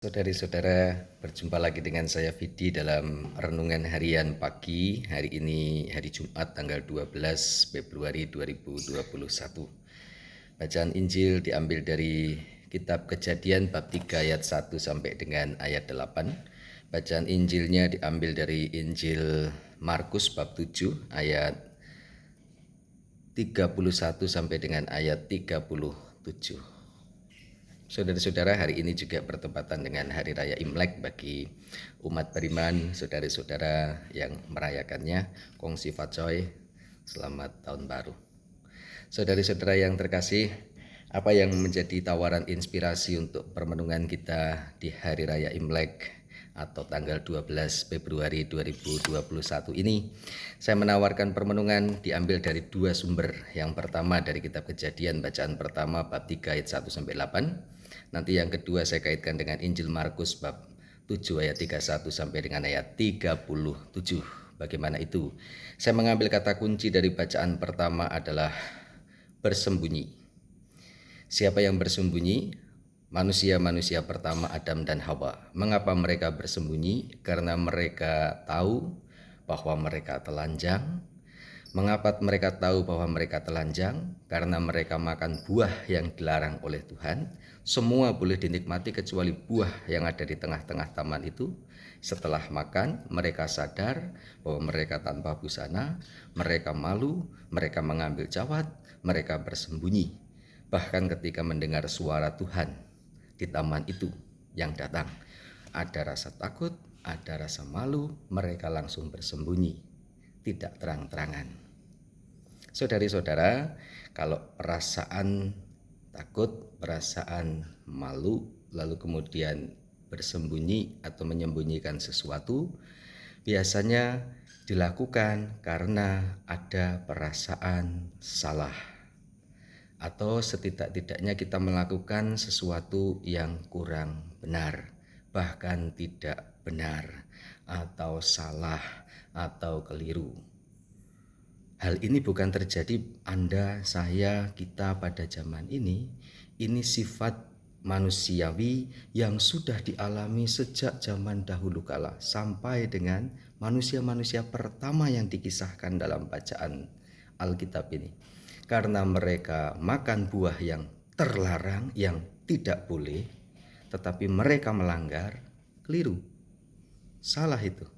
Saudari-saudara, berjumpa lagi dengan saya Vidi dalam renungan harian pagi. Hari ini hari Jumat tanggal 12 Februari 2021. Bacaan Injil diambil dari kitab Kejadian bab 3 ayat 1 sampai dengan ayat 8. Bacaan Injilnya diambil dari Injil Markus bab 7 ayat 31 sampai dengan ayat 37. Saudara-saudara, hari ini juga bertepatan dengan Hari Raya Imlek bagi umat beriman, saudara-saudara yang merayakannya. Kongsi Fatsoy, selamat tahun baru. Saudara-saudara yang terkasih, apa yang menjadi tawaran inspirasi untuk permenungan kita di Hari Raya Imlek atau tanggal 12 Februari 2021 ini? Saya menawarkan permenungan diambil dari dua sumber. Yang pertama dari kitab Kejadian, bacaan pertama bab 3 ayat 1 sampai 8. Nanti yang kedua saya kaitkan dengan Injil Markus bab 7 ayat 31 sampai dengan ayat 37. Bagaimana itu? Saya mengambil kata kunci dari bacaan pertama adalah bersembunyi. Siapa yang bersembunyi? Manusia-manusia pertama Adam dan Hawa. Mengapa mereka bersembunyi? Karena mereka tahu bahwa mereka telanjang. Mengapa mereka tahu bahwa mereka telanjang? Karena mereka makan buah yang dilarang oleh Tuhan. Semua boleh dinikmati kecuali buah yang ada di tengah-tengah taman itu. Setelah makan, mereka sadar bahwa mereka tanpa busana, mereka malu, mereka mengambil cawat, mereka bersembunyi. Bahkan ketika mendengar suara Tuhan di taman itu yang datang, ada rasa takut, ada rasa malu, mereka langsung bersembunyi, tidak terang-terangan. Saudari-saudara, kalau perasaan takut, perasaan malu, lalu kemudian bersembunyi atau menyembunyikan sesuatu, biasanya dilakukan karena ada perasaan salah, atau setidak-tidaknya kita melakukan sesuatu yang kurang benar, bahkan tidak benar, atau salah, atau keliru. Hal ini bukan terjadi Anda, saya, kita pada zaman ini. Ini sifat manusiawi yang sudah dialami sejak zaman dahulu kala sampai dengan manusia-manusia pertama yang dikisahkan dalam bacaan Alkitab ini. Karena mereka makan buah yang terlarang, yang tidak boleh, tetapi mereka melanggar, keliru, salah itu.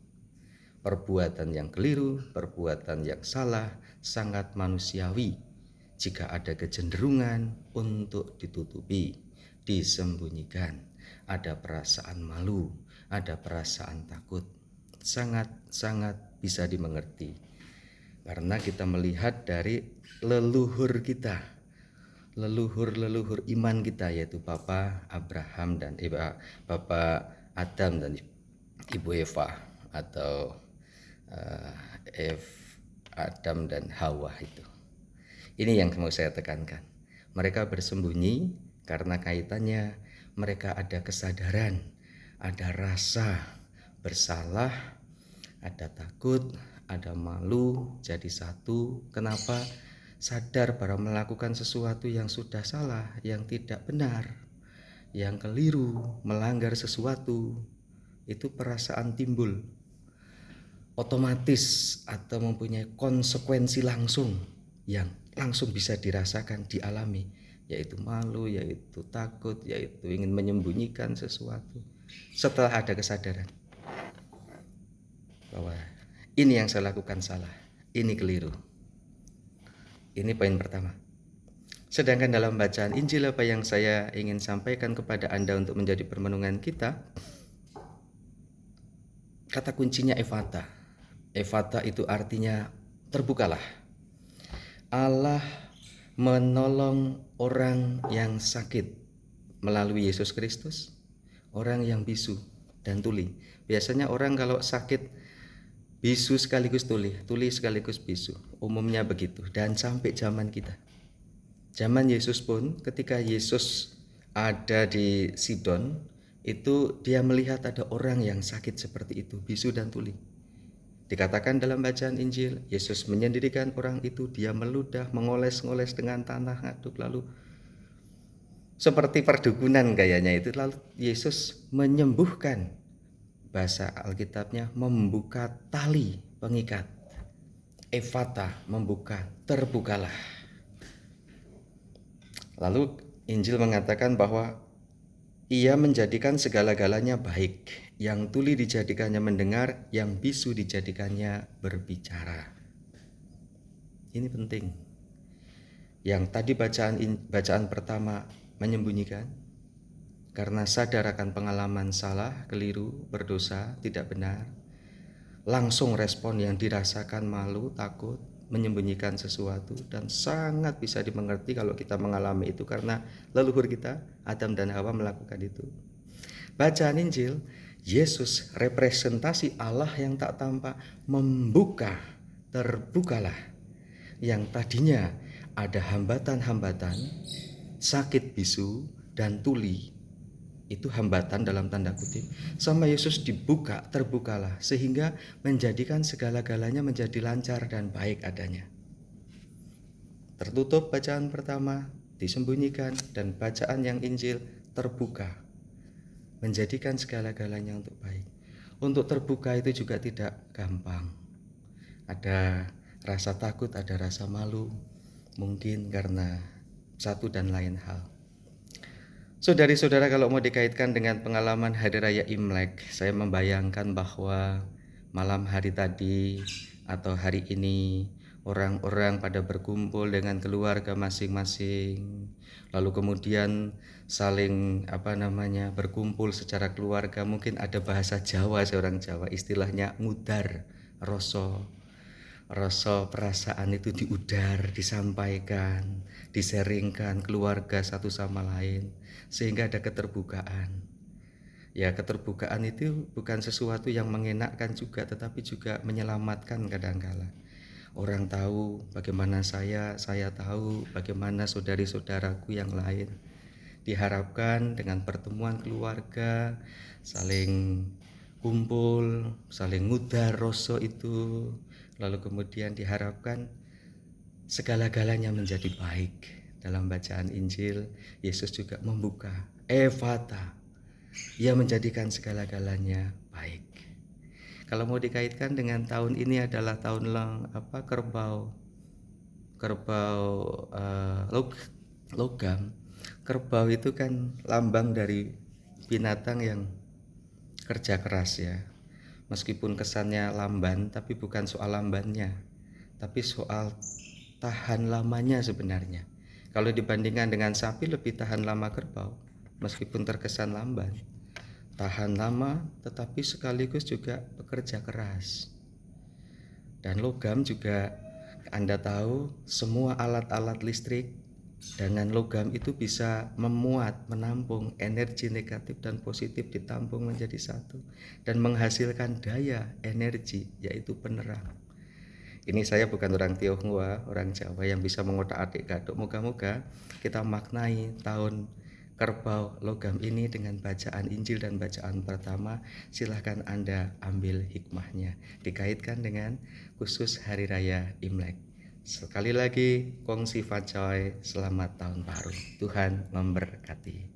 Perbuatan yang keliru, perbuatan yang salah, sangat manusiawi jika ada kecenderungan untuk ditutupi, disembunyikan. Ada perasaan malu, ada perasaan takut. Sangat-sangat bisa dimengerti. Karena kita melihat dari leluhur kita, leluhur iman kita, yaitu Bapak Abraham dan Bapak Adam dan Ibu Eva, atau Adam dan Hawa itu. Ini yang mau saya tekankan. Mereka bersembunyi karena kaitannya mereka ada kesadaran, ada rasa bersalah, ada takut, ada malu, jadi satu. Kenapa? Sadar bahwa melakukan sesuatu yang sudah salah, yang tidak benar, yang keliru, melanggar sesuatu, itu perasaan timbul otomatis atau mempunyai konsekuensi langsung yang langsung bisa dirasakan, dialami, yaitu malu, yaitu takut, yaitu ingin menyembunyikan sesuatu. Setelah ada kesadaran bahwa ini yang saya lakukan salah, ini keliru. Ini poin pertama. Sedangkan dalam bacaan Injil, apa yang saya ingin sampaikan kepada Anda untuk menjadi permenungan kita, kata kuncinya Efata. Efata itu artinya terbukalah. Allah menolong orang yang sakit melalui Yesus Kristus, orang yang bisu dan tuli. Biasanya orang kalau sakit bisu sekaligus tuli, tuli sekaligus bisu. Umumnya begitu, dan sampai zaman kita. Zaman Yesus pun, ketika Yesus ada di Sidon, itu dia melihat ada orang yang sakit seperti itu, bisu dan tuli. Dikatakan dalam bacaan Injil, Yesus menyendirikan orang itu, dia meludah, mengoles-ngoles dengan tanah ngaduk, lalu seperti perdukunan kayaknya itu. Lalu Yesus menyembuhkan, bahasa Alkitabnya membuka tali pengikat. Efata, membuka, terbukalah. Lalu Injil mengatakan bahwa ia menjadikan segala-galanya baik, yang tuli dijadikannya mendengar, yang bisu dijadikannya berbicara. Ini penting. Yang tadi bacaan pertama menyembunyikan karena sadar akan pengalaman salah, keliru, berdosa, tidak benar. Langsung respon yang dirasakan malu, takut, menyembunyikan sesuatu, dan sangat bisa dimengerti kalau kita mengalami itu karena leluhur kita Adam dan Hawa melakukan itu. Bacaan Injil, Yesus representasi Allah yang tak tampak membuka, terbukalah. Yang tadinya ada hambatan-hambatan, sakit bisu dan tuli, itu hambatan dalam tanda kutip, sama Yesus dibuka, terbukalah, sehingga menjadikan segala-galanya menjadi lancar dan baik adanya. Tertutup bacaan pertama, disembunyikan, dan bacaan yang Injil terbuka, menjadikan segala-galanya untuk baik. Untuk terbuka itu juga tidak gampang. Ada rasa takut, ada rasa malu, mungkin karena satu dan lain hal. Saudari-saudara, kalau mau dikaitkan dengan pengalaman Hari Raya Imlek, saya membayangkan bahwa malam hari tadi atau hari ini orang-orang pada berkumpul dengan keluarga masing-masing, lalu kemudian saling berkumpul secara keluarga. Mungkin ada bahasa Jawa, seorang Jawa istilahnya ngudar rasa perasaan itu diudar, disampaikan, diseringkan keluarga satu sama lain, sehingga ada keterbukaan. Ya, keterbukaan itu bukan sesuatu yang mengenakkan juga, tetapi juga menyelamatkan kadangkala. Orang tahu bagaimana saya tahu bagaimana saudari-saudaraku yang lain. Diharapkan dengan pertemuan keluarga, saling kumpul, saling ngudar rasa itu, lalu kemudian diharapkan segala-galanya menjadi baik. Dalam bacaan Injil, Yesus juga membuka, Efata, ia menjadikan segala-galanya baik. Kalau mau dikaitkan dengan tahun ini adalah tahun logam. Kerbau itu kan lambang dari binatang yang kerja keras ya. Meskipun kesannya lamban, tapi bukan soal lambannya, tapi soal tahan lamanya sebenarnya. Kalau dibandingkan dengan sapi, lebih tahan lama kerbau, meskipun terkesan lamban. Tahan lama, tetapi sekaligus juga bekerja keras. Dan logam juga, Anda tahu, semua alat-alat listrik dengan logam itu bisa memuat, menampung energi negatif dan positif, ditampung menjadi satu dan menghasilkan daya energi, yaitu penerang. Ini saya bukan orang Tionghoa, orang Jawa yang bisa mengotak-atik gaduk. Moga-moga kita maknai tahun kerbau logam ini dengan bacaan Injil dan bacaan pertama. Silahkan Anda ambil hikmahnya, dikaitkan dengan khusus Hari Raya Imlek. Sekali lagi, kongsi Facoy, selamat tahun baru. Tuhan memberkati.